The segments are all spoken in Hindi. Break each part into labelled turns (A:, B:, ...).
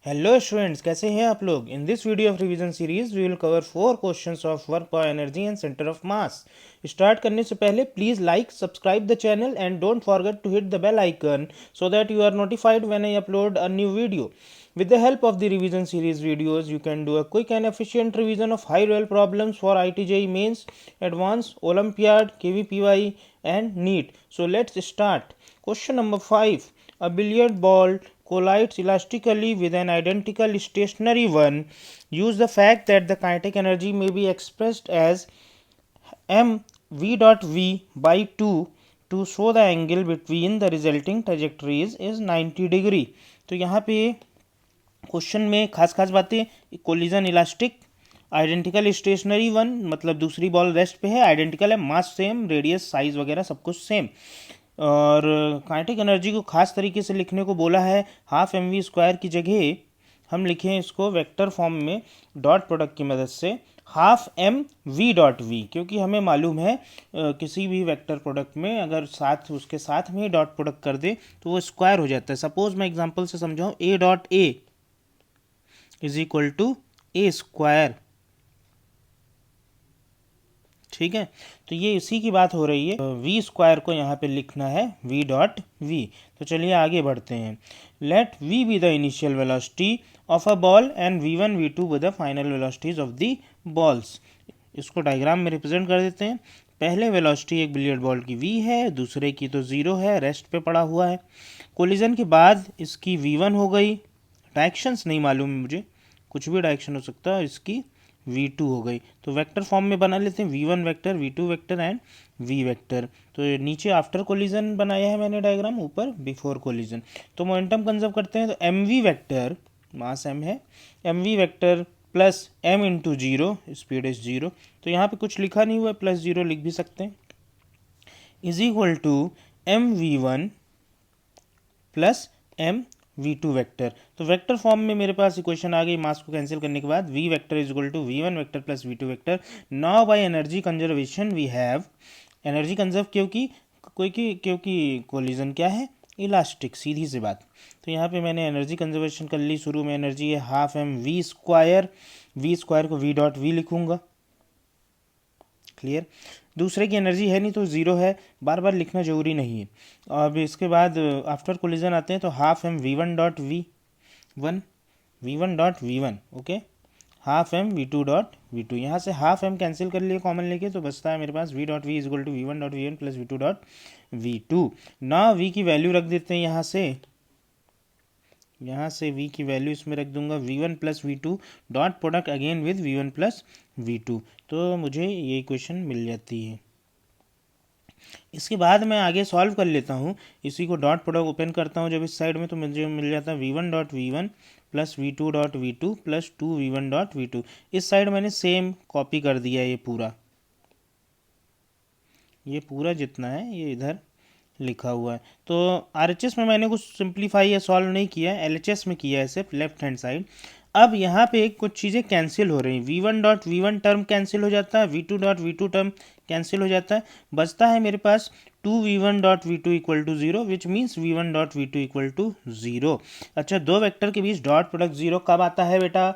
A: हेलो स्टूडेंट्स, कैसे हैं आप लोग। In this video of revision series we will cover 4 questions of work power energy and centre of mass. Start करने से पहले please like subscribe the channel and don't forget to hit the bell icon so that you are notified when I upload a new video. With the help of the revision series videos, you can do a quick and efficient revision of high level problems for IIT-JEE Mains, Advanced, Olympiad, KVPY and NEET. So let's start. Question number 5. A billiard ball collides elastically with an identical stationary one. Use the fact that the kinetic energy may be expressed as m v dot v by 2 to show the angle between the resulting trajectories is 90 degree. तो यहाँ पे क्वेश्चन में खास खास बातें, collision elastic, identical stationary one मतलब दूसरी बॉल रेस्ट पे है, आइडेंटिकल है, मास सेम, रेडियस साइज वगैरह सब कुछ सेम, और काइनेटिक एनर्जी को खास तरीके से लिखने को बोला है। हाफ एम वी स्क्वायर की जगह हम लिखें इसको वेक्टर फॉर्म में डॉट प्रोडक्ट की मदद से half M V dot V, क्योंकि हमें मालूम है किसी भी वेक्टर प्रोडक्ट में अगर साथ उसके साथ में डॉट प्रोडक्ट कर दे तो वो स्क्वायर हो जाता है। सपोज मैं एग्जांपल से समझाऊं, A dot A is equal to A square. ठीक है, तो ये इसी की बात हो रही है। वी स्क्वायर को यहाँ पे लिखना है वी डॉट वी। तो चलिए आगे बढ़ते हैं। Let V be the initial velocity of a ball and V one V two be the final velocities of the balls. इसको डायग्राम में रिप्रेजेंट कर देते हैं। पहले वेलोसिटी एक बिलियर्ड बॉल की वी है, दूसरे की तो ज़ीरो है, रेस्ट पे पड़ा हुआ है। कोलिजन के बाद इसकी वी वन हो गई, डायरेक्शंस नहीं मालूम है मुझे, कुछ भी डायरेक्शन हो सकता है, इसकी v2 हो गई। तो वेक्टर फॉर्म में बना लेते हैं, v1 vector, v2 vector and v vector. तो नीचे आफ्टर कोलिजन बनाया है मैंने डायग्राम, ऊपर बिफोर कोलिजन। तो मोमेंटम कंजर्व करते हैं, तो mv वेक्टर, मास m है, mv vector plus m into zero, speed is zero, तो यहाँ पे कुछ लिखा नहीं हुआ है, प्लस जीरो लिख भी सकते हैं, is equal to M V one plus M V two vector. तो वेक्टर फॉर्म में मेरे पास इक्वेशन आ गई, मास को कैंसिल करने के बाद V vector is equal to we one vector plus we two vector. Now by energy conservation we have, energy conserve क्योंकि कोलिजन क्या है, इलास्टिक, सीधी सी बात। तो यहाँ पे मैंने एनर्जी कंजर्वेशन कर ली। शुरू में एनर्जी है half M we square, V square को वी डॉट वी लिखूंगा, क्लियर। दूसरे की एनर्जी है नहीं तो ज़ीरो है, बार बार लिखना जरूरी नहीं है। अब इसके बाद आफ्टर कोलिजन आते हैं, तो half M V one dot we one, V one dot we one, okay, half M V two dot we two. यहाँ से हाफ एम कैंसिल कर लिए कॉमन लेके, तो बचता है मेरे पास v dot v is equal to we one dot we one plus we two dot we two. ना वी की वैल्यू रख देते हैं यहाँ से v की वैल्यू इसमें रख दूंगा V one plus we two dot product again with V one plus we two, तो मुझे ये इक्वेशन मिल जाती है। इसके बाद मैं आगे सॉल्व कर लेता हूँ, इसी को डॉट प्रोडक्ट ओपन करता हूँ जब इस साइड में, तो मुझे मिल जाता है V one dot we one plus we two dot we two plus two we one dot we two. इस साइड मैंने सेम कॉपी कर दिया, ये पूरा जितना है ये इधर लिखा हुआ है। तो आरएचएस में मैंने कुछ सिंप्लीफाई या सॉल्व नहीं किया है, एलएचएस में किया है सिर्फ लेफ्ट हैंड साइड। अब यहाँ पे कुछ चीज़ें कैंसिल हो रही हैं, we one dot we one term cancel हो जाता है, v two dot we two term cancel हो जाता है, बचता है मेरे पास two we one dot we two equal to zero, which means v one dot we two equal to zero. अच्छा, दो वेक्टर के बीच डॉट प्रोडक्ट जीरो कब आता है बेटा,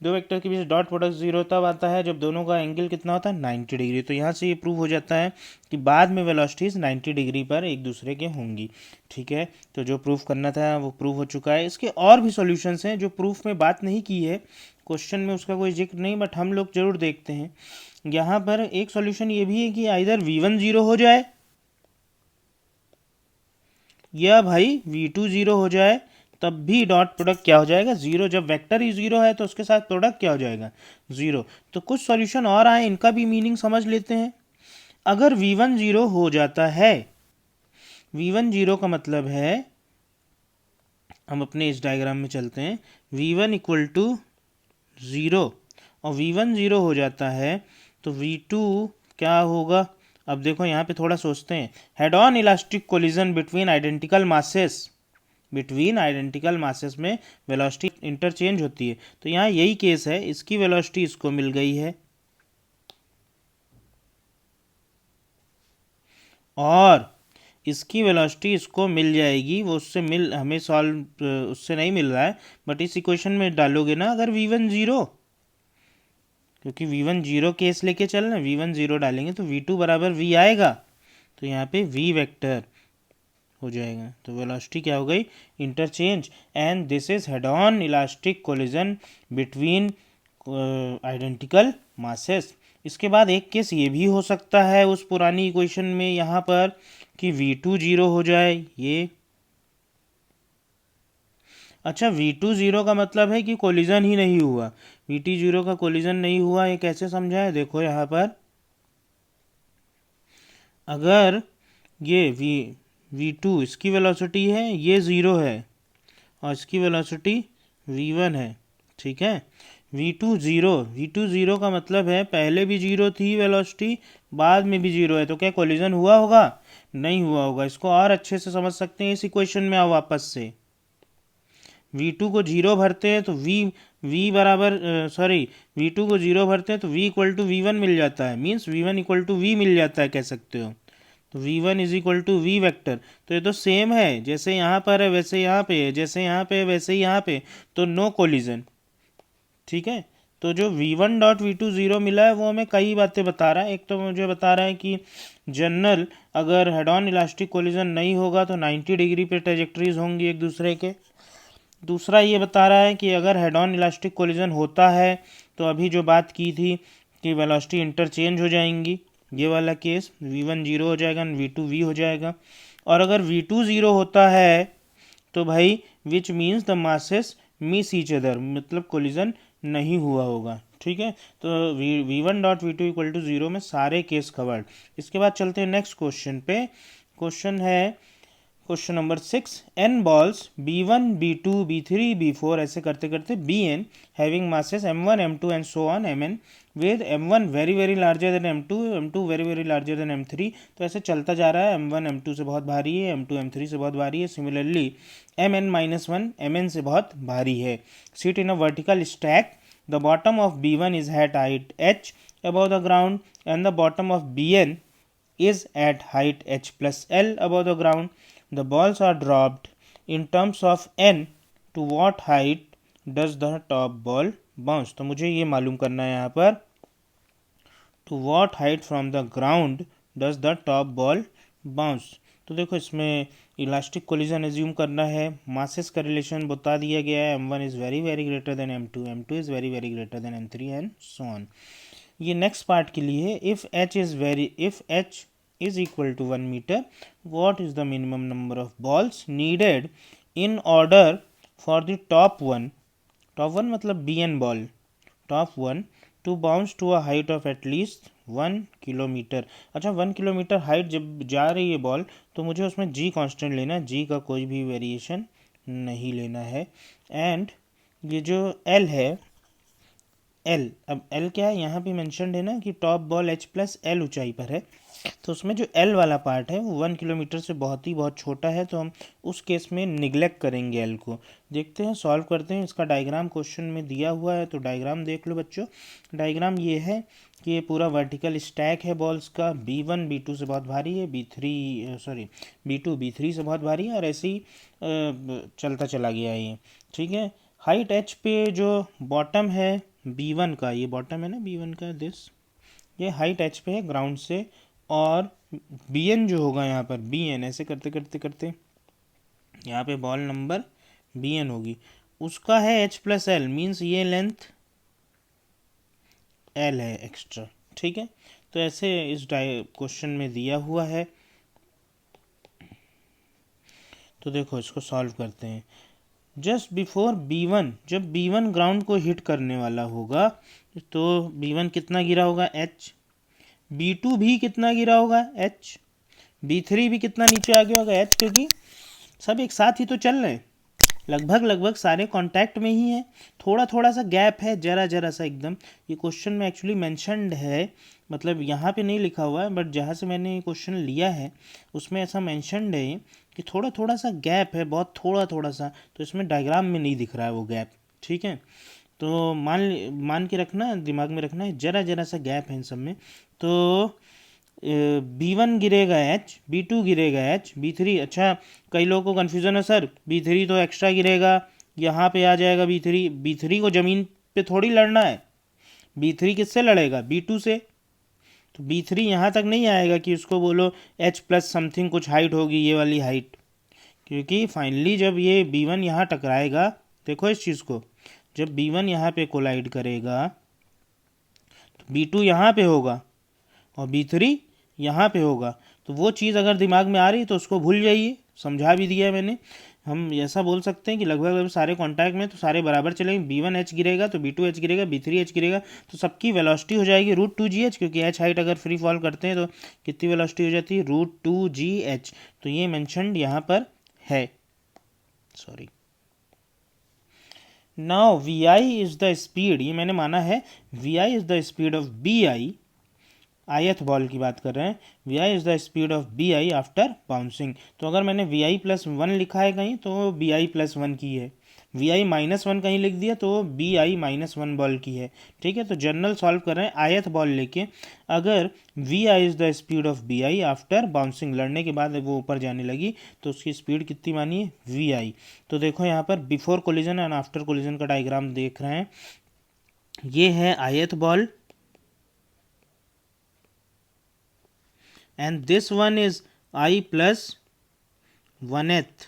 A: दो वेक्टर के बीच डॉट प्रोडक्ट जीरो तब आता है जब दोनों का एंगल कितना होता है, 90 डिग्री। तो यहाँ से ये प्रूव हो जाता है कि बाद में वेलोसिटीज 90 डिग्री पर एक दूसरे के होंगी। ठीक है, तो जो प्रूफ करना था वो प्रूव हो चुका है। इसके और भी सॉल्यूशंस हैं जो प्रूफ में बात नहीं की है, क्वेश्चन में उसका कोई जिक्र नहीं, बट हम लोग जरूर देखते हैं। यहाँ पर एक सॉल्यूशन ये भी है कि आइदर वी वन जीरो हो जाए या भाई वी टू जीरो हो जाए, तब भी डॉट प्रोडक्ट क्या हो जाएगा, जीरो। जब वेक्टर ही जीरो है तो उसके साथ प्रोडक्ट क्या हो जाएगा, जीरो। तो कुछ सॉल्यूशन और आए, इनका भी मीनिंग समझ लेते हैं। अगर वी वन जीरो हो जाता है, वी वन जीरो का मतलब है, हम अपने इस डायग्राम में चलते हैं, we one equal to zero, और वी वन ज़ीरो हो जाता है तो वी टू क्या होगा। अब देखो यहाँ पे थोड़ा सोचते हैं, head on elastic collision between identical masses, between identical masses में वेलोसिटी इंटरचेंज होती है। तो यहाँ यही केस है, इसकी वेलोसिटी इसको मिल गई है और इसकी वेलोसिटी इसको मिल जाएगी, वो उससे मिल हमें सॉल्व उससे नहीं मिल रहा है, बट इस इक्वेशन में डालोगे ना अगर v1 0, क्योंकि v1 0 केस लेके चल रहे हैं, v1 0 डालेंगे तो v2 बराबर v आएगा, तो यहाँ पे v वेक्टर हो जाएगा। तो वेलोसिटी क्या हो गई, interchange, and this is head on elastic collision between identical masses. इसके बाद एक केस ये भी हो सकता है उस पुरानी इक्वेशन में यहाँ पर कि v2 0 हो जाए ये। अच्छा, v2 0 का मतलब है कि कोलिजन ही नहीं हुआ, v2 0 का कोलिजन नहीं हुआ, ये कैसे समझा है, देखो यहाँ पर अगर ये v2 इसकी वेलोसिटी है, ये ज़ीरो है, और इसकी वेलोसिटी v1 है, ठीक है। v2 0 का मतलब है पहले भी जीरो थी वेलोसिटी, बाद में भी जीरो है, तो क्या कोलिजन हुआ होगा, नहीं हुआ होगा। इसको और अच्छे से समझ सकते हैं, इस इक्वेशन में आओ वापस से, v2 को जीरो भरते हैं तो v बराबर सॉरी v2 को जीरो भरते हैं तो v equal to we one मिल जाता है, means v1 equal to v मिल जाता है, कह सकते हो। तो v1 is equal to v vector, तो ये तो सेम है, जैसे यहाँ पर है वैसे यहाँ पे है, जैसे यहाँ पे है वैसे ही यहाँ पे, तो नो कोलिजन, ठीक है। तो जो v1 डॉट v2 0 मिला है वो हमें कई बातें बता रहा है। एक तो मुझे बता रहा है कि जनरल अगर हेड ऑन इलास्टिक कोलिजन नहीं होगा तो 90 डिग्री पे ट्रेजेक्टरीज होंगी एक दूसरे के। दूसरा ये बता रहा है कि अगर हेड ऑन इलास्टिक कोलिजन होता है तो अभी जो बात की थी कि वेलोसिटी इंटरचेंज हो जाएंगी, ये वाला केस v1 0 हो जाएगा, v2 v हो जाएगा। और अगर v2 0 होता है तो भाई which means the masses miss each other, मतलब कोलिजन नहीं हुआ होगा, ठीक है। तो v1 dot v2 equal to 0 में सारे केस कवर्ड। इसके बाद चलते हैं नेक्स्ट क्वेश्चन पे। क्वेश्चन है question number 6, n balls b1 b2 b3 b4 ऐसे करते करते bn having masses m1 m2 and so on mn with m1 very very larger than m2 m2 very very larger than m3। तो ऐसे चलता जा रहा है, m1 m2 से बहुत भारी है, m2 m3 से बहुत भारी है, सिमिलरली mn-1 mn से बहुत भारी है। Sit in a vertical stack, the bottom of b1 is at height h above the ground and the bottom of bn is at height h plus l above the ground. The balls are dropped in terms of n, to what height does the top ball bounce। तो मुझे ये मालूम करना है यहाँ पर to what height from the ground does the top ball bounce। तो देखो इसमें इलास्टिक कोलिजन एज्यूम करना है, मासेस का रिलेशन बता दिया गया है, m1 is very very greater than m2, m2 is very very greater than m3 and so on. ये नेक्स्ट पार्ट के लिए, if h is equal to 1 meter, what is the minimum number of balls needed in order for the top one मतलब bn ball, top one to bounce to a height of at least 1 kilometre. अच्छा, 1 किलोमीटर हाइट जब जा रही है बॉल तो मुझे उसमें g कांस्टेंट लेना है, g का कोई भी वेरिएशन नहीं लेना है। एंड ये जो l है, एल, अब एल क्या है, यहाँ पे मेंशनड है ना कि top ball h plus L ऊंचाई पर है, तो उसमें जो एल वाला पार्ट है वो 1 किलोमीटर से बहुत छोटा है, तो हम उस केस में निगलेक्ट करेंगे एल को। देखते हैं, सॉल्व करते हैं। इसका डायग्राम क्वेश्चन में दिया हुआ है, तो डायग्राम देख लो बच्चों। डायग्राम ये है कि ये पूरा वर्टिकल स्टैक है बॉल्स का, b1 b2 से बहुत भारी है, b2 b3 से बहुत भारी है, और ऐसे ही चलता चला गया ये, ठीक है। हाइट h पे जो बॉटम है b1 का, ये बॉटम है ना b1 का, ये हाइट h पे है ग्राउंड से, और bn जो होगा यहाँ पर bn ऐसे करते करते करते यहाँ पे बॉल नंबर bn होगी, उसका है h प्लस एल, मीन्स ये लेंथ l है एक्स्ट्रा, ठीक है। तो ऐसे इस क्वेश्चन में दिया हुआ है। तो देखो इसको सॉल्व करते हैं। जस्ट बिफोर b1, जब b1 ग्राउंड को हिट करने वाला होगा तो b1 कितना गिरा होगा h, b2 भी कितना गिरा होगा h, b3 भी कितना नीचे आ गया होगा h, क्योंकि सब एक साथ ही तो चल रहे हैं, लगभग सारे कांटेक्ट में ही है, थोड़ा थोड़ा सा गैप है, जरा सा एकदम। ये क्वेश्चन में एक्चुअली मेंशनड है, मतलब यहाँ पे नहीं लिखा हुआ है, बट जहाँ से मैंने ये क्वेश्चन लिया है उसमें ऐसा मेंशनड है कि थोड़ा सा गैप है, बहुत थोड़ा सा, तो इसमें डायग्राम में नहीं दिख रहा है वो गैप, ठीक है। तो मान के रखना, दिमाग में रखना है, जरा सा गैप है इन सब में। तो B1 गिरेगा H, B2 गिरेगा H, B3, अच्छा कई लोगों को कन्फ्यूज़न है सर B3 तो एक्स्ट्रा गिरेगा, यहाँ पे आ जाएगा B3, B3 को ज़मीन पे थोड़ी लड़ना है, B3 किससे लड़ेगा, B2 से। तो B3 यहाँ तक नहीं आएगा कि उसको बोलो H प्लस समथिंग कुछ हाइट होगी, ये वाली हाइट, क्योंकि फाइनली जब ये B1 यहाँ टकराएगा, देखो इस चीज़ को, जब B1 यहाँ पे कोलाइड करेगा तो B2 यहाँ पे होगा और B3 यहाँ पे होगा। तो वो चीज़ अगर दिमाग में आ रही तो उसको भूल जाइए, समझा भी दिया है मैंने। हम ऐसा बोल सकते हैं कि लगभग सारे कॉन्टैक्ट में तो सारे बराबर चलेंगे, B1 H गिरेगा तो B2 H गिरेगा, B3 H गिरेगा, तो सबकी वेलोसिटी हो जाएगी √2gh, क्योंकि H हाइट अगर फ्री फॉल करते हैं तो कितनी वेलोसिटी हो जाती है, √2gh। तो ये मैंशनड यहाँ पर है, sorry. Now Vi is the speed, ये मैंने माना है, Vi is the speed of Bi, ith ball की बात कर रहे हैं, Vi is the speed of Bi after bouncing. तो अगर मैंने Vi +1 लिखा है कहीं तो Bi +1 की है, Vi -1 कहीं लिख दिया तो Bi -1 बॉल की है, ठीक है। तो जनरल सॉल्व कर रहे हैं ith बॉल लेके, अगर Vi is the speed of Bi after bouncing, लड़ने के बाद वो ऊपर जाने लगी तो उसकी स्पीड कितनी मानी है, Vi। तो देखो यहाँ पर before collision and after collision का डायग्राम देख रहे हैं, ये है ith ball and this one is I plus 1th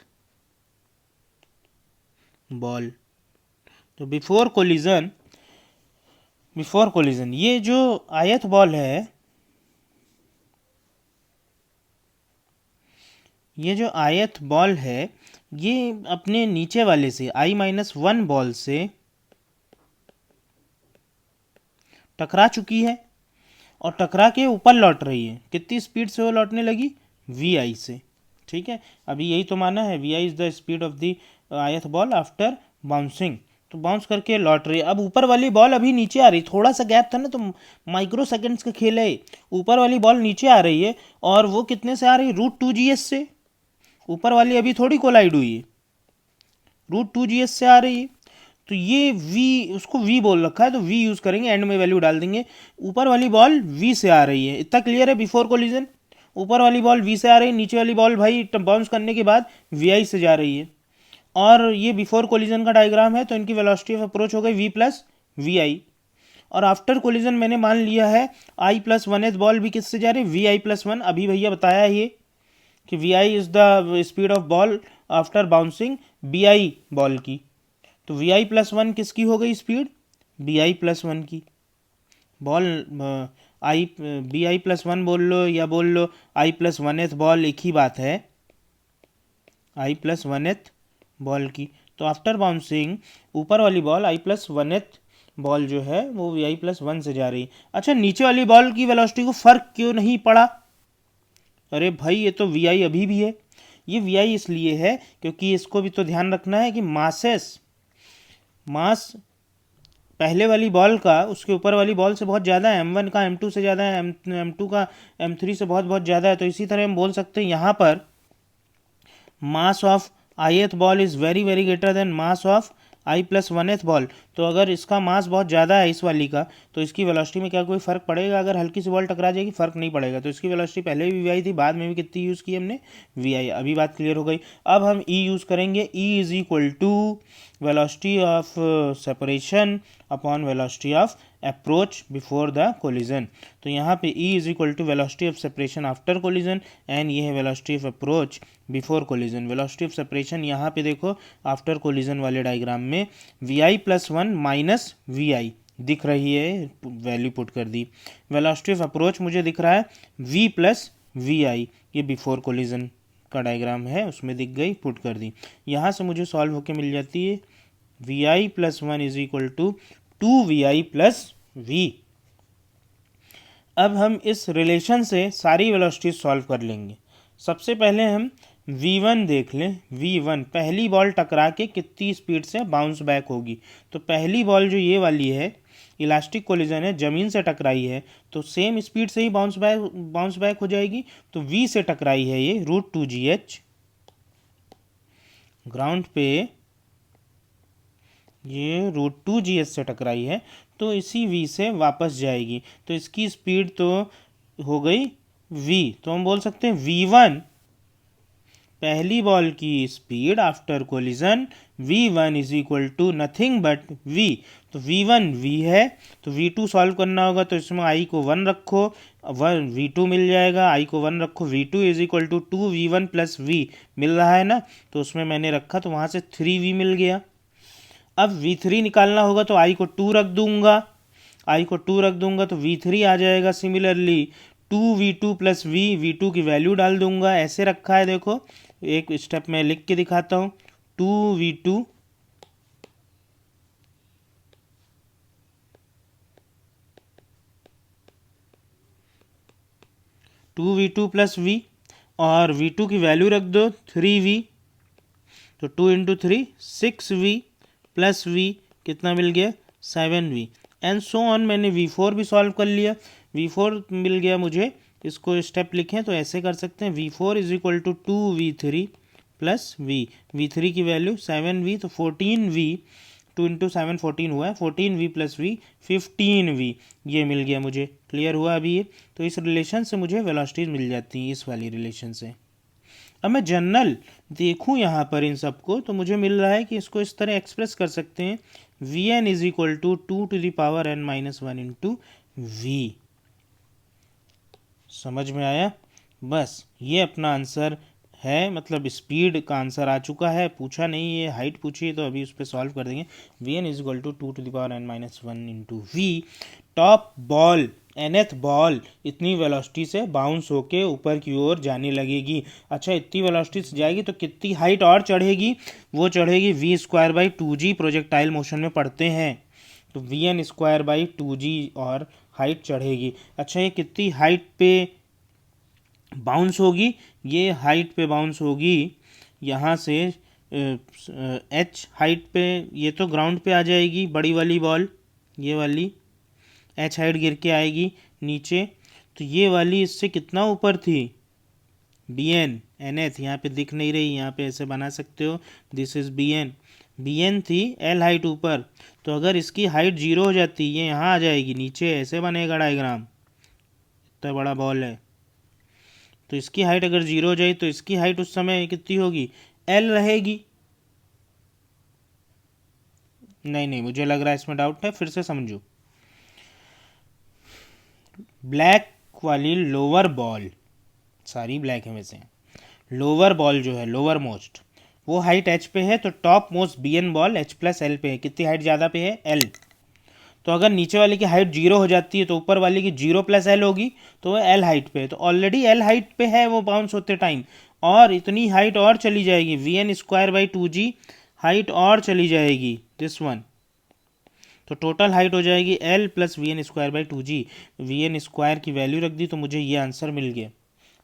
A: ball. तो बिफोर कोलिजन ये जो ith बॉल है, ये जो ith बॉल है, ये अपने नीचे वाले से I-1 बॉल से टकरा चुकी है और टकरा के ऊपर लौट रही है। कितनी स्पीड से वो लौटने लगी, Vi से, ठीक है। अभी यही तो माना है, Vi is the speed of the ith ball after bouncing, तो बाउंस करके लौट रही है। अब ऊपर वाली बॉल अभी नीचे आ रही, थोड़ा सा गैप था ना, तो माइक्रो सेकेंड्स का खेल है, ऊपर वाली बॉल नीचे आ रही है और वो कितने से आ रही है, √2gh से। ऊपर वाली अभी थोड़ी कोलाइड हुई है, √2gh से आ रही है। तो ये v, उसको v बोल रखा है तो v यूज़ करेंगे, एंड में वैल्यू डाल देंगे। ऊपर वाली बॉल v से आ रही है, इतना क्लियर है बिफोर कोलिजन। ऊपर वाली बॉल v से आ रही है, नीचे वाली बॉल भाई बाउंस करने के बाद vi से जा रही है, और ये बिफोर कोलिजन का डायग्राम है, तो इनकी वेलोसिटी ऑफ अप्रोच हो गई v प्लस vi। और आफ्टर कोलिजन मैंने मान लिया है I प्लस 1th बॉल भी किससे जा रही है, vi +1। अभी भैया बताया ये कि vi is the speed of ball after bouncing bi ball की, तो Vi +1 किसकी हो गई स्पीड, Bi +1 की। बॉल Bi +1 बोल लो या बोल लो I प्लस 1th बॉल, एक ही बात है, I प्लस 1th बॉल की। तो आफ्टर बाउंसिंग ऊपर वाली ball I plus 1th ball जो है वो Vi +1 से जा रही। अच्छा, नीचे वाली बॉल की वेलोसिटी को फर्क क्यों नहीं पड़ा, अरे भाई ये तो Vi अभी भी है। ये Vi इसलिए है क्योंकि इसको भी तो ध्यान रखना है कि मास पहले वाली बॉल का उसके ऊपर वाली बॉल से बहुत ज़्यादा है, m1 का m2 से ज़्यादा है, m2 का m3 से बहुत बहुत ज़्यादा है। तो इसी तरह हम बोल सकते हैं यहाँ पर mass of ith ball is very very greater then mass of I plus 1th ball. तो अगर इसका मास बहुत ज़्यादा है इस वाली का, तो इसकी वेलोसिटी में क्या कोई फ़र्क पड़ेगा, अगर हल्की सी बॉल टकरा जाएगी फ़र्क नहीं पड़ेगा। तो इसकी वेलोसिटी पहले भी Vi थी, बाद में भी कितनी यूज़ की हमने, Vi। अभी बात क्लियर हो गई। अब हम E यूज़ करेंगे, E is equal to velocity of separation upon velocity of approach before the collision. तो यहाँ पे E is equal to velocity of separation after collision and ये है velocity of approach before collision. Velocity of separation यहाँ पे देखो आफ्टर कोलिजन वाले डायग्राम में Vi +1 माइनस Vi दिख रही है, वैल्यू पुट कर दी। वेलोसिटी ऑफ अप्रोच मुझे दिख रहा है V प्लस Vi, ये बिफोर कोलिजन का डायग्राम है, उसमें दिख गई, पुट कर दी। यहाँ से मुझे सॉल्व होके मिल जाती है Vi +1 is equal to 2Vi plus V। अब हम इस रिलेशन से सारी वेलोसिटी सॉल्व कर लेंगे। सबसे पहले हम V1 देख लें। V1 पहली बॉल टकरा के कितनी स्पीड से बाउंस बैक होगी। तो पहली बॉल जो ये वाली है, इलास्टिक कोलिजन है, ज़मीन से टकराई है, तो सेम स्पीड से ही बाउंस बैक हो जाएगी। तो V से टकराई है ये √2gh, ग्राउंड पे ये √2gh से टकराई है, तो इसी V से वापस जाएगी। तो इसकी स्पीड तो हो गई v, तो हम बोल सकते हैं v1 पहली बॉल की speed after collision v1 is equal to nothing but v। तो v1 v है, तो v2 सॉल्व करना होगा, तो इसमें i को 1 रखो, v2 मिल जाएगा, i को 1 रखो, v2 is equal to 2v1 plus v मिल रहा है ना, तो उसमें मैंने रखा तो वहाँ से 3v मिल गया। अब v3 निकालना होगा तो i को 2 रख दूंगा, तो v3 आ जाएगा सिमिलरली 2v2 प्लस v2 की वैल्यू डाल दूंगा, ऐसे रखा है देखो, एक स्टेप में लिख के दिखाता हूँ। 2v2 प्लस v और v2 की वैल्यू रख दो 3v, तो 2 इंटू 3 6v प्लस v कितना मिल गया 7v एंड सो ऑन। मैंने v4 भी सॉल्व कर लिया, v4 मिल गया मुझे, इसको स्टेप लिखें तो ऐसे कर सकते हैं v4 is equal to 2v3 plus v3 की वैल्यू 7v, तो 14v, 2 इंटू 7 14 हुआ है, 14v प्लस v 15v, ये मिल गया मुझे। क्लियर हुआ अभी ये? तो इस रिलेशन से मुझे वेलोसिटीज मिल जाती हैं, इस वाली रिलेशन से। अब मैं जनरल देखूं यहाँ पर इन सबको, तो मुझे मिल रहा है कि इसको इस तरह एक्सप्रेस कर सकते हैं, V N is equal to 2 to the power n minus 1 into V. समझ में आया? बस ये अपना आंसर है, मतलब स्पीड का आंसर आ चुका है, पूछा नहीं, ये हाइट पूछी है, तो अभी उस पर सॉल्व कर देंगे। V N is equal to 2 to the power n minus 1 into V. Top ball, nth ball इतनी वेलोसिटी से बाउंस होके ऊपर की ओर जाने लगेगी। अच्छा, इतनी वेलोसिटी से जाएगी तो कितनी हाइट और चढ़ेगी? वो चढ़ेगी v square by 2g, projectile motion में पढ़ते हैं, तो we N square by 2g और हाइट चढ़ेगी। अच्छा, ये कितनी हाइट पे बाउंस होगी? ये हाइट पे बाउंस होगी यहाँ से h हाइट पे, ये तो ग्राउंड पे आ जाएगी बड़ी वाली बॉल, ये वाली h हाइट गिर के आएगी नीचे, तो ये वाली इससे कितना ऊपर थी? bn, nth यहाँ पे दिख नहीं रही, यहाँ पे ऐसे बना सकते हो, दिस इज bn थी l हाइट ऊपर, तो अगर इसकी हाइट 0 हो जाती, ये यहाँ आ जाएगी नीचे, ऐसे बनेगा डायग्राम, इतना बड़ा बॉल है, तो इसकी हाइट अगर 0 हो जाए तो इसकी हाइट उस समय कितनी होगी? l रहेगी। नहीं, मुझे लग रहा है इसमें डाउट है, फिर से समझो। ब्लैक वाली लोअर बॉल, सारी ब्लैक है वैसे, लोअर बॉल जो है लोअर मोस्ट, वो हाइट h पे है, तो top most bn ball h plus l पे है। कितनी हाइट ज़्यादा पे है? l। तो अगर नीचे वाली की हाइट 0 हो जाती है तो ऊपर वाली की 0 प्लस l होगी, तो वो l हाइट पे है, तो ऑलरेडी l हाइट पे है वो बाउंस होते टाइम, और इतनी हाइट और चली जाएगी, V N square by 2g height और चली जाएगी, दिस वन, तो टोटल हाइट हो जाएगी l plus V N square by 2g। V N square की वैल्यू रख दी तो मुझे ये आंसर मिल गया।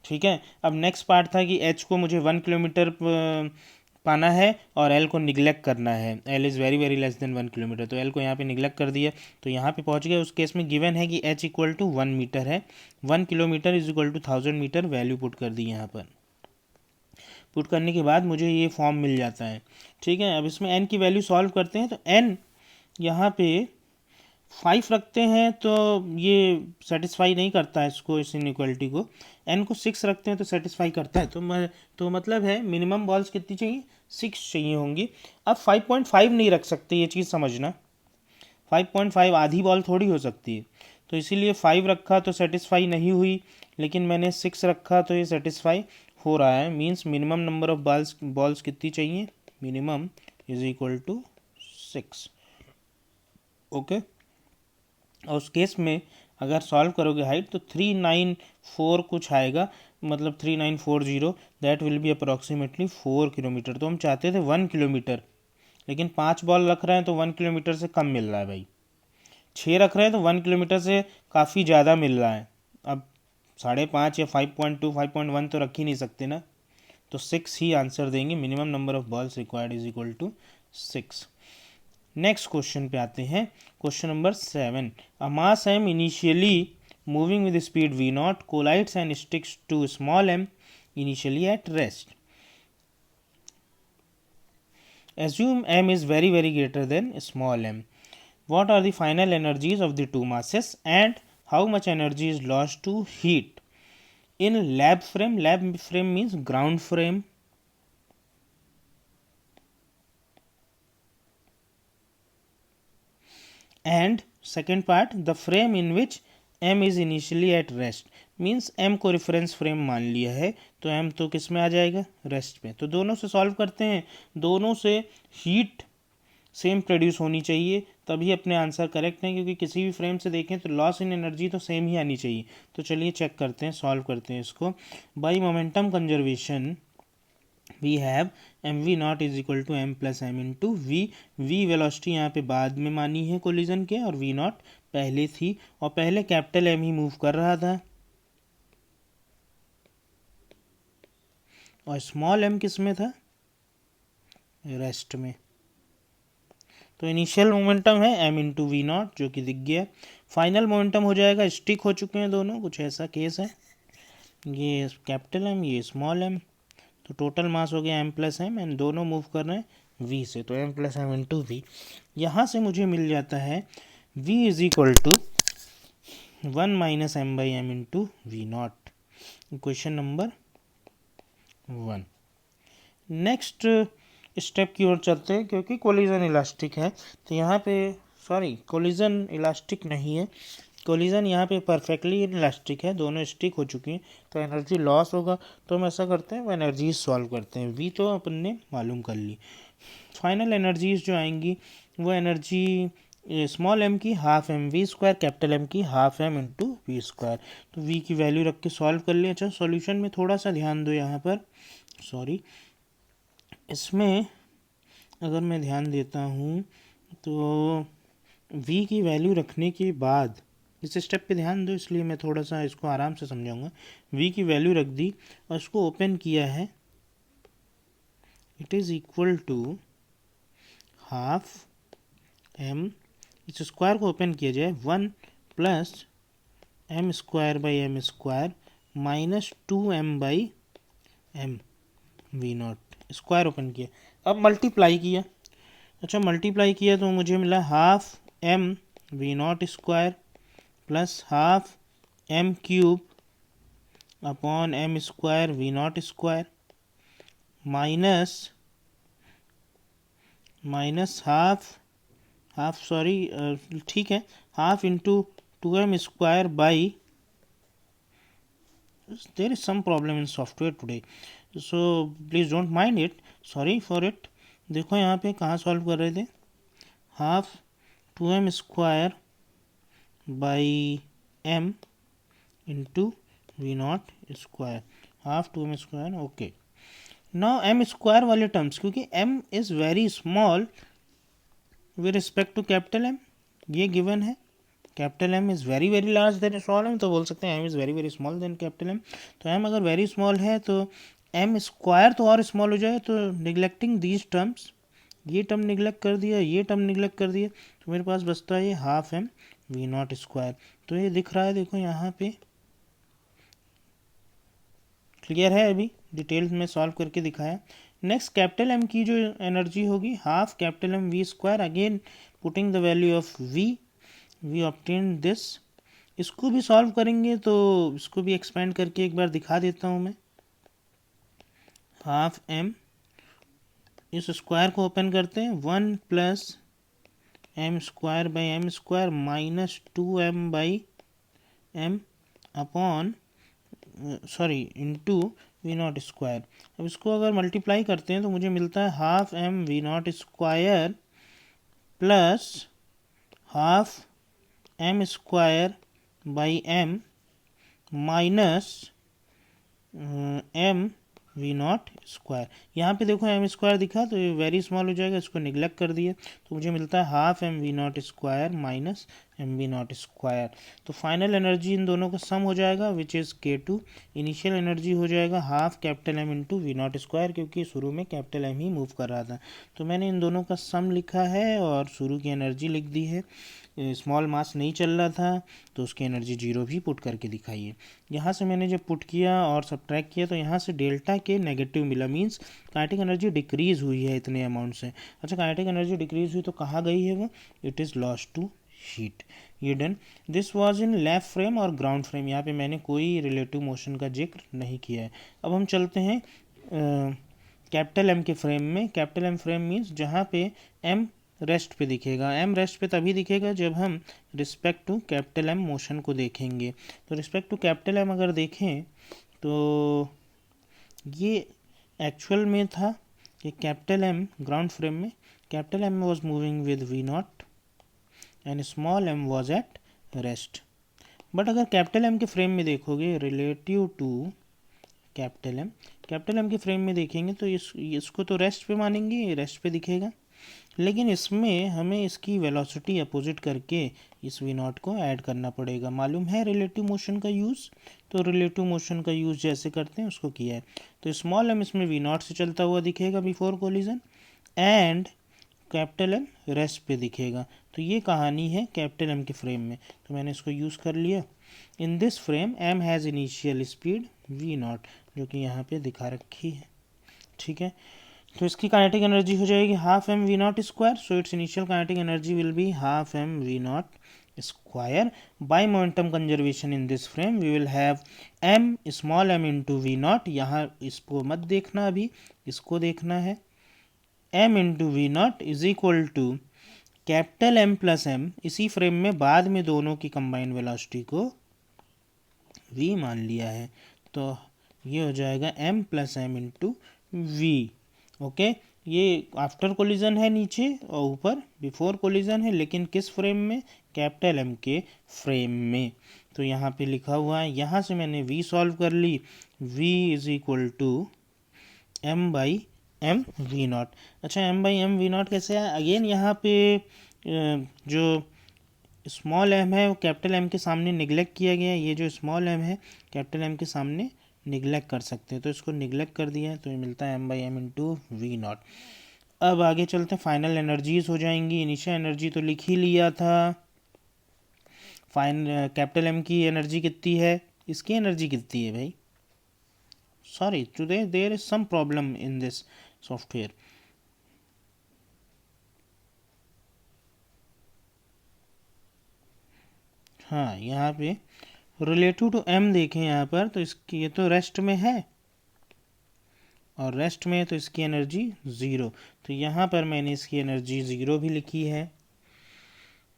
A: ठीक है, अब नेक्स्ट पार्ट था कि h को मुझे 1 किलोमीटर पाना है और l को निगलेक्ट करना है, l is very very less than 1 kilometre, तो l को यहाँ पे निगलेक्ट कर दिया, तो यहाँ पे पहुँच गए। उस केस में गिवन है कि h इक्वल टू 1 मीटर है, 1 kilometre is equal to 1000 metre, value put कर दी यहाँ पर। पुट करने के बाद मुझे ये फॉर्म मिल जाता है। ठीक है, अब इसमें n की वैल्यू सॉल्व करते हैं, तो n यहाँ पे 5 रखते हैं तो ये सेटिस्फाई नहीं करता है इसको, इस इनइक्वालिटी को। n को 6 रखते हैं तो सेटिस्फाई करता है, तो मतलब है मिनिमम बॉल्स कितनी चाहिए? 6 चाहिए होंगी। अब 5.5 नहीं रख सकते, ये चीज़ समझना, 5.5 आधी बॉल थोड़ी हो सकती है, तो इसीलिए 5 रखा तो सेटिस्फाई नहीं हुई, लेकिन मैंने 6 रखा तो ये सेटिस्फाई हो रहा है। Means minimum number of balls कितनी चाहिए? Minimum is equal to 6। Okay, और उस केस में अगर सॉल्व करोगे हाइट तो 394 कुछ आएगा, मतलब 3940, that will be approximately 4 kilometre. तो हम चाहते थे 1 किलोमीटर, लेकिन 5 बॉल रख रहे हैं तो 1 किलोमीटर से कम मिल रहा है भाई, 6 रख रहे हैं तो 1 किलोमीटर से काफ़ी ज़्यादा मिल रहा है। अब 5.5 या 5.2 5.1 तो रख ही नहीं सकते ना, तो 6 ही आंसर देंगे। Minimum number of balls required is equal to 6। Next question पे आते हैं, question number 7। A mass m initially moving with speed v naught collides and sticks to small m initially at rest. Assume m is very very greater than small m. What are the final energies of the two masses and how much energy is lost to heat? in lab frame means ground frame, and second part the frame in which m is initially at rest means m को रेफरेंस फ्रेम मान लिया है तो m तो किस में आ जाएगा, रेस्ट में। तो दोनों से सॉल्व करते हैं, दोनों से हीट सेम प्रोड्यूस होनी चाहिए तभी अपने आंसर करेक्ट हैं, क्योंकि किसी भी फ्रेम से देखें तो लॉस इन एनर्जी तो सेम ही आनी चाहिए। तो चलिए चेक करते हैं, सॉल्व करते हैं इसको। By momentum conservation we have M we naught is equal to M plus M into V. V velocity यहाँ पे बाद में मानी है कोलिजन के, और वी नॉट पहले थी, और पहले कैपिटल एम ही मूव कर रहा था और स्मॉल एम किस में था, रेस्ट में। तो इनिशियल मोमेंटम है एम इंटू वी नॉट जो कि दिख गया। फाइनल मोमेंटम हो जाएगा, स्टिक हो चुके हैं दोनों, कुछ ऐसा केस है, ये कैपिटल एम ये स्मॉल एम। तो टोटल मास हो गया एम प्लस एम एंड दोनों मूव कर रहे हैं वी से, तो M plus M into V. यहाँ से मुझे मिल जाता है V is equal to 1 minus M by M into V naught. Question number 1। Next step की ओर चलते हैं, क्योंकि कोलिजन इलास्टिक है तो यहाँ पे कोलिजन इलास्टिक नहीं है, कोलिजन यहाँ पे परफेक्टली इलास्टिक है, दोनों स्टिक हो चुकी हैं तो एनर्जी लॉस होगा। तो हम ऐसा करते हैं वो एनर्जीज सॉल्व करते हैं। वी तो अपन ने मालूम कर ली, फाइनल एनर्जीज जो आएंगी वो एनर्जी स्मॉल एम की half M we square, capital m की half m into we square. तो वी की वैल्यू रख के सॉल्व कर लिया। अच्छा सॉल्यूशन में थोड़ा सा ध्यान दो यहाँ पर, इसमें अगर मैं ध्यान देता हूँ तो v की वैल्यू रखने के बाद इस स्टेप पे ध्यान दो, इसलिए मैं थोड़ा सा इसको आराम से समझाऊंगा। v की वैल्यू रख दी और इसको ओपन किया है, it is equal to half m, इस स्क्वायर को ओपन किया जाए 1 plus M square by M square minus 2m by M we naught, square open किया। अब मल्टीप्लाई किया, अच्छा मल्टीप्लाई किया तो मुझे मिला half M we naught square plus half M cube upon M square V naught square minus ठीक है, half into 2m square by, there is some problem in software today so please don't mind it, sorry for it। देखो यहाँ पे कहाँ सॉल्व कर रहे थे, half 2m square by m into V naught square, half 2m square. Okay now m square वाले टर्म्स, क्योंकि m is very small with respect to capital M, ये गिवन है। Capital M is very very large than small m, तो बोल सकते हैं m is very very small than capital M। तो m अगर वेरी स्मॉल है तो m स्क्वायर तो और स्मॉल हो जाए, तो निगलेक्टिंग दीज टर्म्स, ये टर्म निगलेक्ट कर दिया, ये टर्म निगलेक्ट कर दिया, तो मेरे पास बचता है ये half m V naught square. तो ये दिख रहा है, देखो यहाँ पे क्लियर है, अभी डिटेल्स में सॉल्व करके दिखाया। नेक्स्ट कैपिटल M की जो एनर्जी होगी half capital M V square, again putting the value of V obtain this. इसको भी सॉल्व करेंगे तो इसको भी एक्सपेंड करके एक बार दिखा देता हूँ मैं। हाफ m, इस स्क्वायर को ओपन करते हैं, 1 plus M square by M square minus 2m by M upon into V naught square. अब इसको अगर मल्टीप्लाई करते हैं तो मुझे मिलता है half m V naught square plus half m square by m minus m V naught square. यहाँ पे देखो m स्क्वायर दिखा तो ये वेरी स्मॉल हो जाएगा, इसको निगलेक्ट कर दिए तो मुझे मिलता है half m V naught square minus m V naught square. तो फाइनल एनर्जी इन दोनों का सम हो जाएगा which is K2। Initial energy हो जाएगा half capital M into V naught square, क्योंकि शुरू में कैपिटल M ही मूव कर रहा था। तो मैंने इन दोनों का सम लिखा है और शुरू की एनर्जी लिख दी है। स्मॉल मास नहीं चल रहा था तो उसकी एनर्जी 0 भी पुट करके दिखाई है। यहाँ से मैंने जब पुट किया और सब्ट्रैक्ट किया तो यहाँ से डेल्टा के नेगेटिव मिला, मीन्स काइनेटिक एनर्जी डिक्रीज़ हुई है इतने अमाउंट से। अच्छा काइनेटिक एनर्जी डिक्रीज़ हुई तो कहाँ गई है वो, it is lost to heat. ये done. This was in lab frame और ग्राउंड फ्रेम, यहाँ पे मैंने कोई रिलेटिव मोशन का जिक्र नहीं किया है। अब हम चलते हैं कैपिटल एम के फ्रेम में। कैपिटल एम फ्रेम मीन्स जहाँ पे एम रेस्ट पे दिखेगा। एम रेस्ट पे तभी दिखेगा जब हम respect to capital M motion को देखेंगे। तो रिस्पेक्ट टू कैपिटल एम अगर देखें तो ये एक्चुअल में था कि कैपिटल एम ग्राउंड फ्रेम में capital M was moving with V naught and small M was at rest. But अगर कैपिटल एम के फ्रेम में देखोगे रिलेटिव टू कैपिटल एम के फ्रेम में देखेंगे तो इसको तो रेस्ट पे मानेंगे, रेस्ट पे दिखेगा, लेकिन इसमें हमें इसकी वेलोसिटी अपोजिट करके इस वी नॉट को ऐड करना पड़ेगा। मालूम है रिलेटिव मोशन का यूज़, तो रिलेटिव मोशन का यूज़ जैसे करते हैं उसको किया है। तो स्मॉल एम इसमें वी नॉट से चलता हुआ दिखेगा before collision and capital M rest पे दिखेगा। तो ये कहानी है कैपिटल एम के फ्रेम में, तो मैंने इसको यूज़ कर लिया। In this frame M has initial speed V naught, जो कि यहाँ पे दिखा रखी है, ठीक है। तो इसकी काइनेटिक एनर्जी हो जाएगी half M we naught square, so it's initial kinetic energy will be half M we naught square. By momentum conservation in this frame we will have M small M into V naught, यहाँ इसको मत देखना अभी, इसको देखना है। M into V naught is equal to capital M plus M, इसी फ्रेम में बाद में दोनों की कंबाइंड वेलोसिटी को वी मान लिया है, तो ये हो जाएगा M plus M into V. Okay, ये आफ्टर कोलिजन है नीचे और ऊपर बिफोर कोलिजन है, लेकिन किस फ्रेम में? कैपिटल एम के फ्रेम में। तो यहाँ पे लिखा हुआ है, यहाँ से मैंने v सॉल्व कर ली, v is equal to m by M we naught. अच्छा, m by M we naught कैसे है? अगेन यहाँ पे जो स्मॉल एम है वो कैपिटल एम के सामने निगलेक्ट किया गया है। ये जो स्मॉल एम है कैपिटल एम के सामने निगलेक्ट कर सकते हैं, तो इसको निगलेक्ट कर दिया है, तो ये मिलता है M by M into V naught. अब आगे चलते हैं, फाइनल एनर्जीज हो जाएंगी। इनिशियल एनर्जी तो लिख ही लिया था। कैपिटल एम की एनर्जी कितनी है? इसकी एनर्जी कितनी है भाई? Sorry, today there is some problem in this software. हाँ, यहाँ पे रिलेटिव टू एम देखें यहाँ पर, तो इसकी ये तो रेस्ट में है और रेस्ट में, तो इसकी एनर्जी ज़ीरो, तो यहाँ पर मैंने इसकी एनर्जी ज़ीरो भी लिखी है।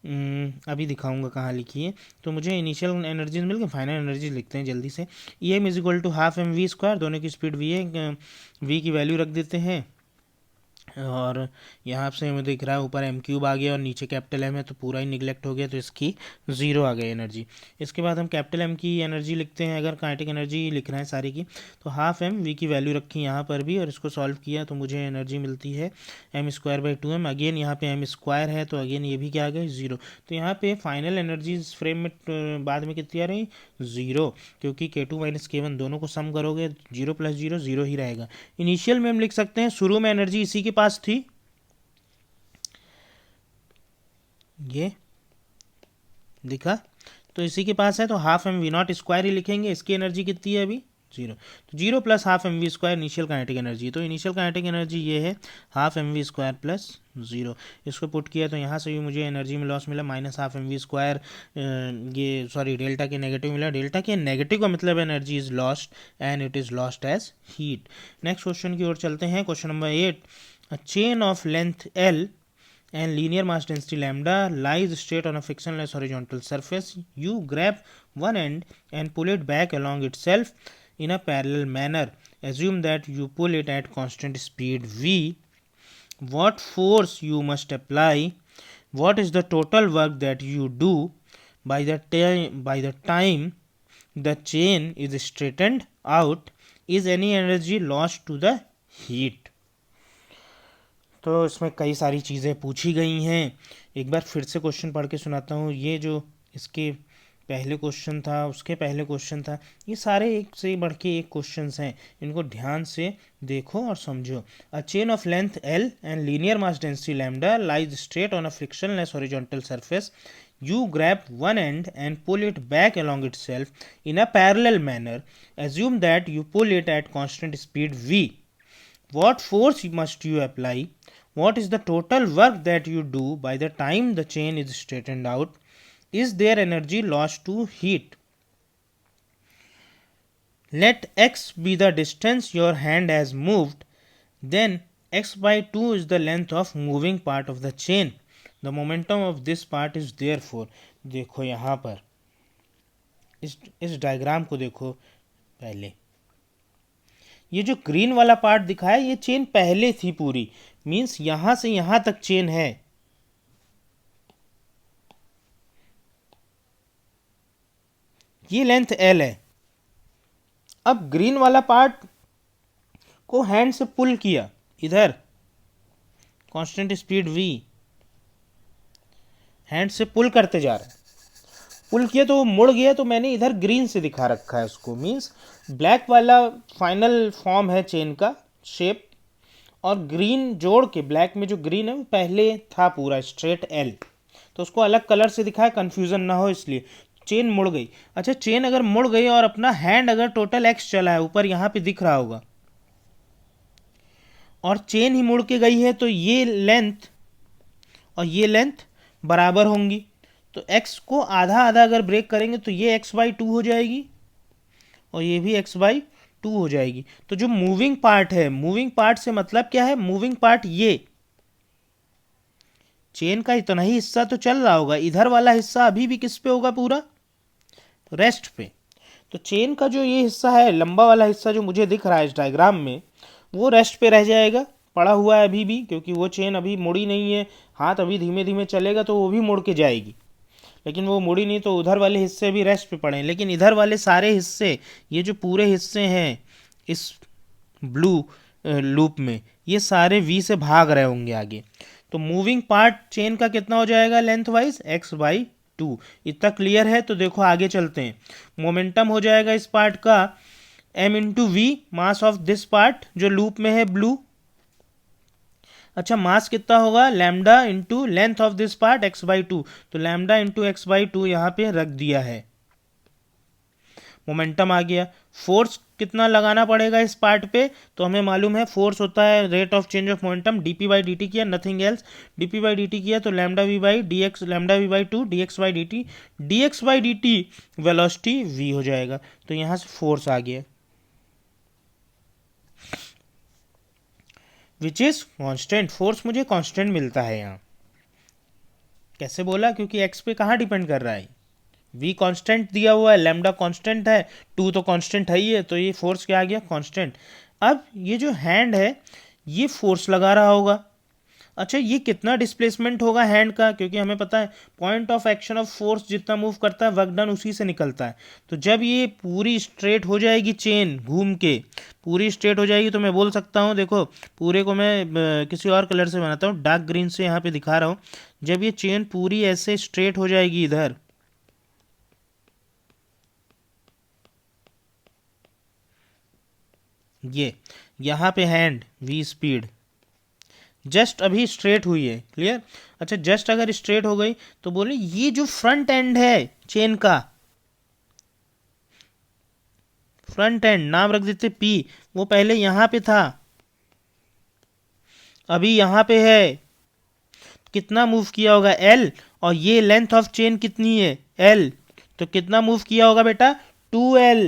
A: अभी दिखाऊंगा कहाँ लिखी है। तो मुझे इनिशियल एनर्जीज मिल गई, फाइनल एनर्जी लिखते हैं जल्दी से। E M is equal to half M we square, दोनों की स्पीड वी है, वी की वैल्यू रख देते हैं, और यहाँ से हमें दिख रहा है ऊपर एम क्यूब आ गया और नीचे कैपिटल एम है, तो पूरा ही निगलेक्ट हो गया, तो इसकी ज़ीरो आ गई एनर्जी। इसके बाद हम कैपिटल एम की एनर्जी लिखते हैं, अगर काइनेटिक एनर्जी लिख रहे हैं सारी की, तो हाफ एम वी की वैल्यू रखी यहाँ पर भी, और इसको सॉल्व किया तो मुझे एनर्जी मिलती है M square by two M. Again यहाँ पे एम स्क्वायर है, तो अगेन ये भी क्या आ गई? ज़ीरो। तो यहाँ पे फाइनल एनर्जी फ्रेम में बाद में कितनी आ रही? ज़ीरो, क्योंकि के टू माइनस के वन दोनों को सम करोगे, जीरो प्लस जीरो ज़ीरो ही रहेगा। इनिशियल में हम लिख सकते हैं शुरू में एनर्जी इसी के पास थी, ये दिखा, तो इसी के पास है, तो half M we naught square ही लिखेंगे। इसकी एनर्जी कितनी है अभी? जीरो, तो zero plus half M we square initial kinetic energy, तो इनिशियल काइनेटिक एनर्जी ये है half M we square plus zero. इसको पुट किया तो यहाँ से भी मुझे एनर्जी में लॉस मिला minus half M we square, ये सॉरी डेल्टा के नेगेटिव मिला, डेल्टा के नेगेटिव का मतलब energy is lost and it is lost as heat. Next question की ओर चलते हैं, question number 8। A chain of length L and linear mass density lambda lies straight on a frictionless horizontal surface. You grab one end and pull it back along itself in a parallel manner. Assume that you pull it at constant speed v. What force you must apply? What is the total work that you do by the time the chain is straightened out? Is any energy lost to the heat? तो इसमें कई सारी चीज़ें पूछी गई हैं। एक बार फिर से क्वेश्चन पढ़ के सुनाता हूँ। ये जो इसके पहले क्वेश्चन था, उसके पहले क्वेश्चन था, ये सारे एक से बढ़ के एक क्वेश्चंस हैं, इनको ध्यान से देखो और समझो। अ chain of length L and linear mass density lambda lies straight on a frictionless horizontal surface. You grab one end and pull it back along itself in a parallel manner. Assume that you pull it at constant speed v. What force must you apply? what is the total work that you do by the time the chain is straightened out? Is there energy lost to heat? Let x be the distance your hand has moved, then x by 2 is the length of moving part of the chain. The momentum of this part is therefore, देखो यहाँ पर इस डायग्राम को देखो पहले, ये जो ग्रीन वाला पार्ट दिखा है ये चेन पहले थी पूरी, मीन्स यहां से यहां तक चेन है। ये लेंथ L है। अब ग्रीन वाला पार्ट को हैंड से पुल किया, इधर कांस्टेंट स्पीड v, हैंड से पुल करते जा रहा है, पुल किया तो वो मुड़ गया, तो मैंने इधर ग्रीन से दिखा रखा है उसको, मीन्स ब्लैक वाला फाइनल फॉर्म है चेन का शेप, और ग्रीन जोड़ के ब्लैक में जो ग्रीन है वो पहले था पूरा स्ट्रेट एल, तो उसको अलग कलर से दिखा है, कन्फ्यूज़न ना हो इसलिए। चेन मुड़ गई। अच्छा, चेन अगर मुड़ गई और अपना हैंड अगर टोटल एक्स चला है, ऊपर यहाँ पे दिख रहा होगा, और चेन ही मुड़ के गई है, तो ये लेंथ और ये लेंथ बराबर होंगी, तो x को आधा आधा अगर ब्रेक करेंगे तो ये x बाई 2 हो जाएगी और ये भी x बाई 2 हो जाएगी। तो जो मूविंग पार्ट है, मूविंग पार्ट से मतलब क्या है, मूविंग पार्ट ये चेन का इतना ही हिस्सा तो चल रहा होगा, इधर वाला हिस्सा अभी भी किस पे होगा, पूरा रेस्ट पे। तो चेन का जो ये हिस्सा है, लंबा वाला हिस्सा जो मुझे दिख रहा है इस डायग्राम में, वो रेस्ट पे रह जाएगा, पड़ा हुआ है अभी भी, क्योंकि वो चेन अभी मुड़ी नहीं है, हाथ अभी धीमे धीमे चलेगा तो वो भी मुड़ के जाएगी, लेकिन वो मुड़ी नहीं, तो उधर वाले हिस्से भी रेस्ट पे पड़े हैं। लेकिन इधर वाले सारे हिस्से, ये जो पूरे हिस्से हैं इस ब्लू लूप में, ये सारे v से भाग रहे होंगे आगे, तो मूविंग पार्ट चेन का कितना हो जाएगा लेंथ वाइज, x बाई 2। इतना क्लियर है? तो देखो आगे चलते हैं। मोमेंटम हो जाएगा इस पार्ट का m into V, mass of this part जो लूप में है ब्लू। अच्छा, मास कितना होगा, lambda into length of this part x by 2, तो लैम्डा इंटू एक्स बाई 2 यहाँ पे रख दिया है। मोमेंटम आ गया। फोर्स कितना लगाना पड़ेगा इस पार्ट पे, तो हमें मालूम है फोर्स होता है rate of change of momentum, d p by d t किया, nothing else, d p by d t किया तो lambda v by d x, lambda v by 2 d x by d t, d x by d t velocity v हो जाएगा, तो यहाँ से फोर्स आ गया, विच इज कांस्टेंट। फोर्स मुझे कांस्टेंट मिलता है यहाँ। कैसे बोला, क्योंकि एक्स पे कहाँ डिपेंड कर रहा है, v कांस्टेंट दिया हुआ है, लैम्डा कांस्टेंट है, 2 तो कांस्टेंट है ही है, तो ये फोर्स क्या आ गया, कांस्टेंट। अब ये जो हैंड है ये फोर्स लगा रहा होगा। अच्छा, ये कितना डिस्प्लेसमेंट होगा हैंड का, क्योंकि हमें पता है point of action of force जितना मूव करता है वर्क डन उसी से निकलता है। तो जब ये पूरी स्ट्रेट हो जाएगी, चेन घूम के पूरी स्ट्रेट हो जाएगी, तो मैं बोल सकता हूँ, देखो पूरे को मैं किसी और कलर से बनाता हूँ, डार्क ग्रीन से यहाँ पे दिखा रहा हूँ। जब ये चेन पूरी ऐसे स्ट्रेट हो जाएगी इधर, ये यहाँ पे हैंड v स्पीड जस्ट अभी स्ट्रेट हुई है, क्लियर। अच्छा, जस्ट अगर स्ट्रेट हो गई तो बोले ये जो फ्रंट एंड है चेन का, फ्रंट एंड नाम रख देते P, वो पहले यहाँ पे था, अभी यहाँ पे है, कितना मूव किया होगा L, और ये लेंथ ऑफ चेन कितनी है L, तो कितना मूव किया होगा बेटा 2L।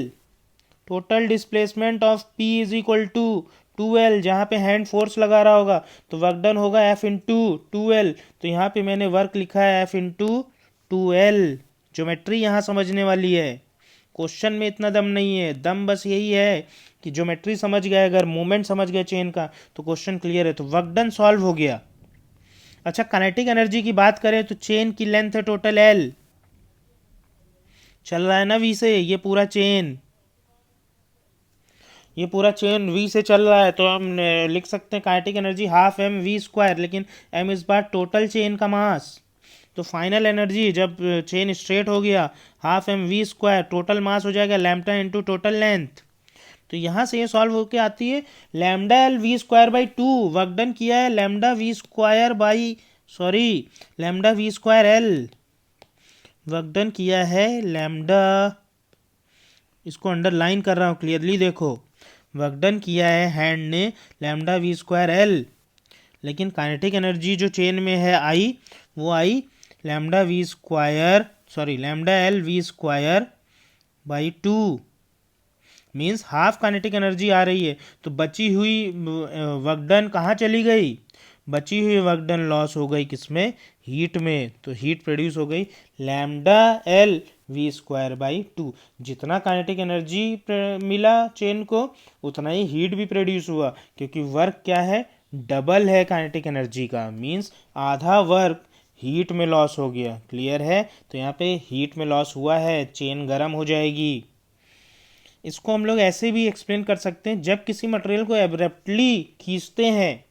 A: Total displacement of P is equal to 2L, जहाँ पे हैंड फोर्स लगा रहा होगा तो वर्क डन होगा F इंटू 2L, तो यहाँ पे मैंने वर्क लिखा है F इंटू 2L। ज्योमेट्री यहाँ समझने वाली है, क्वेश्चन में इतना दम नहीं है, दम बस यही है कि ज्योमेट्री समझ गए, अगर मूवमेंट समझ गए चेन का तो क्वेश्चन क्लियर है, तो वर्क डन सॉल्व हो गया। अच्छा, काइनेटिक एनर्जी की बात करें तो चेन की लेंथ है टोटल L, चल रहा है ना V से, ये पूरा चेन v से चल रहा है, तो हम लिख सकते हैं kinetic energy half M we square, लेकिन m इस बार टोटल चेन का मास, तो फाइनल एनर्जी जब चेन स्ट्रेट हो गया half M we square, total mass हो जाएगा लैम्डा इंटू टोटल लेंथ। तो यहाँ से ये सॉल्व होके आती है lambda L V square by 2, work done किया है lambda we square by, sorry lambda we square L, work done किया है लैम्डा, इसको अंडरलाइन कर रहा हूँ क्लियरली, देखो वर्क डन किया है हैंड ने लैम्डा वी स्क्वायर एल, लेकिन काइनेटिक एनर्जी जो चेन में है आई, वो आई lambda L V square by 2, means half kinetic energy आ रही है। तो बची हुई वर्क डन कहाँ चली गई? बची हुई वर्क डन लॉस हो गई किसमें? हीट में। तो हीट प्रोड्यूस हो गई lambda L V square by 2। जितना काइनेटिक एनर्जी मिला चेन को, उतना ही हीट भी प्रोड्यूस हुआ, क्योंकि वर्क क्या है? डबल है काइनेटिक एनर्जी का, मीन्स आधा वर्क हीट में लॉस हो गया। क्लियर है? तो यहाँ पे हीट में लॉस हुआ है, चेन गर्म हो जाएगी। इसको हम लोग ऐसे भी एक्सप्लेन कर सकते हैं, जब किसी मटेरियल को एब्रप्टली खींचते हैं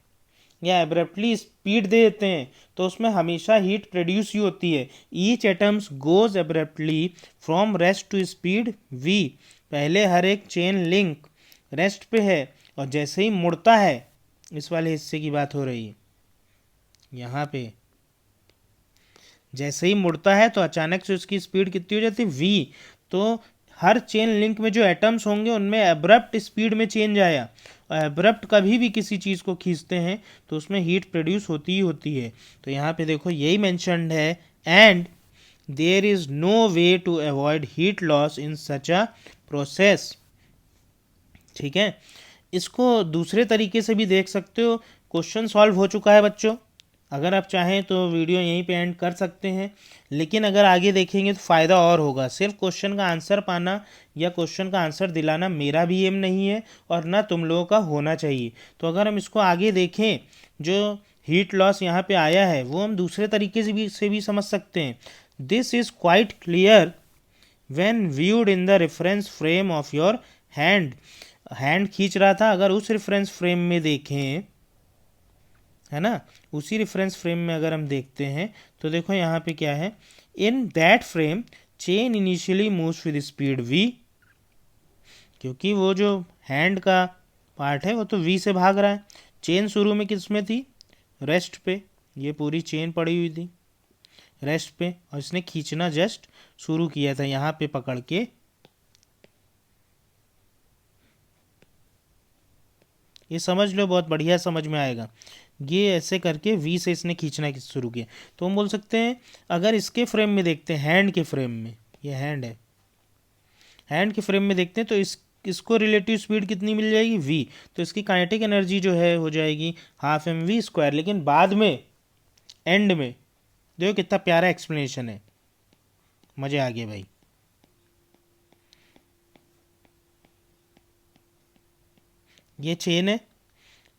A: या एब्रप्टली स्पीड दे देते हैं तो उसमें हमेशा हीट प्रोड्यूस ही होती है। Each atoms goes abruptly from rest to speed v। पहले हर एक चेन लिंक रेस्ट पे है, और जैसे ही मुड़ता है, इस वाले हिस्से की बात हो रही है यहाँ पे, जैसे ही मुड़ता है तो अचानक से उसकी स्पीड कितनी हो जाती है? v। तो हर चेन लिंक में जो एटम्स होंगे उनमें एब्रप्ट स्पीड में चेंज आया, और एब्रप्ट कभी भी किसी चीज़ को खींचते हैं तो उसमें हीट प्रोड्यूस होती ही होती है। तो यहाँ पे देखो यही मैंशनड है, and there is no way to avoid heat loss in such a process. ठीक है, इसको दूसरे तरीके से भी देख सकते हो। क्वेश्चन सॉल्व हो चुका है बच्चों, अगर आप चाहें तो वीडियो यहीं पे एंड कर सकते हैं, लेकिन अगर आगे देखेंगे तो फ़ायदा और होगा। सिर्फ क्वेश्चन का आंसर पाना या क्वेश्चन का आंसर दिलाना मेरा भी एम नहीं है, और ना तुम लोगों का होना चाहिए। तो अगर हम इसको आगे देखें, जो हीट लॉस यहाँ पे आया है वो हम दूसरे तरीके से भी समझ सकते हैं। This is quite clear when viewed in the reference frame of your hand. Hand खींच रहा था, अगर उस रेफरेंस फ्रेम में देखें, है ना, उसी रेफरेंस फ्रेम में अगर हम देखते हैं तो देखो यहाँ पे क्या है? In that frame chain initially moves with speed v, क्योंकि वो जो हैंड का पार्ट है वो तो v से भाग रहा है। चेन शुरू में किस में थी? रेस्ट पे। ये पूरी चेन पड़ी हुई थी रेस्ट पे, और इसने खींचना जस्ट शुरू किया था यहाँ पे पकड़ के। ये समझ लो, बहुत बढ़िया समझ में आएगा। ये ऐसे करके v से इसने खींचना शुरू किया। तो हम बोल सकते हैं, अगर इसके फ्रेम में देखते हैं, हैंड के फ्रेम में, ये हैंड है, हैंड के फ्रेम में देखते हैं तो इसको रिलेटिव स्पीड कितनी मिल जाएगी? v। तो इसकी काइनेटिक एनर्जी जो है हो जाएगी हाफ एम वी स्क्वायर। लेकिन बाद में एंड में देखो कितना प्यारा एक्सप्लेनेशन है, मजे आ गए भाई। ये चेन है,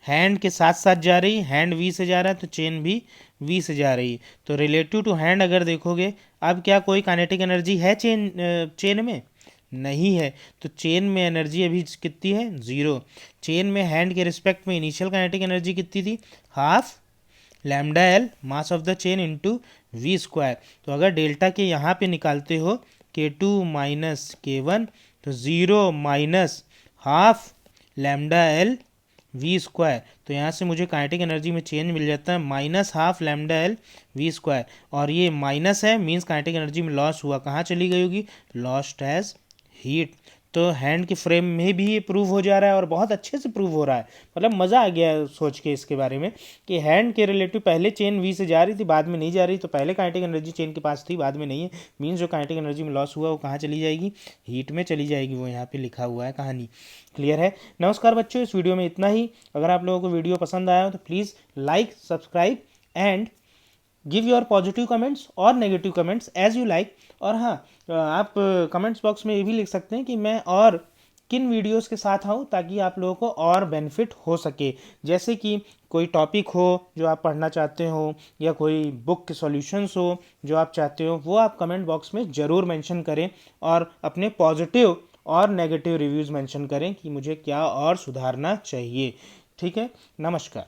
A: हैंड के साथ साथ जा रही, हैंड वी से जा रहा है तो चेन भी वी से जा रही है। तो रिलेटिव टू हैंड अगर देखोगे, अब क्या कोई काइनेटिक एनर्जी है चेन में? नहीं है। तो चेन में एनर्जी अभी कितनी है? 0। चेन में हैंड के रिस्पेक्ट में इनिशियल काइनेटिक एनर्जी कितनी थी? Half lambda L mass of the chain into we square. तो अगर डेल्टा के यहाँ पे निकालते हो K2 माइनस K1, तो 0 minus half lambda L V square. तो यहाँ से मुझे काइनेटिक एनर्जी में चेंज मिल जाता है minus half lambda L V square, और ये माइनस है, मीन्स काइनेटिक एनर्जी में लॉस हुआ, कहाँ चली गई होगी? Lost as heat. तो हैंड के फ्रेम में भी ये प्रूव हो जा रहा है, और बहुत अच्छे से प्रूव हो रहा है। मतलब मज़ा आ गया सोच के इसके बारे में कि हैंड के रिलेटिव पहले चेन वी से जा रही थी, बाद में नहीं जा रही। तो पहले काइनेटिक एनर्जी चेन के पास थी, बाद में नहीं है, मीन्स जो काइनेटिक एनर्जी में लॉस हुआ वो कहाँ चली जाएगी? हीट में चली जाएगी। वो यहाँ पे लिखा हुआ है कहानी। क्लियर है? नमस्कार बच्चों, इस वीडियो में इतना ही। अगर आप लोगों को वीडियो पसंद आया हो तो please like, subscribe and give your positive comments और negative comments as you like. और हाँ, आप कमेंट्स बॉक्स में ये भी लिख सकते हैं कि मैं और किन वीडियोस के साथ आऊँ, ताकि आप लोगों को और बेनिफिट हो सके। जैसे कि कोई टॉपिक हो जो आप पढ़ना चाहते हो, या कोई बुक के सॉल्यूशंस हो जो आप चाहते हो, वो आप कमेंट बॉक्स में ज़रूर मेंशन करें, और अपने पॉजिटिव और नेगेटिव रिव्यूज़ मेंशन करें कि मुझे क्या और सुधारना चाहिए। ठीक है, नमस्कार।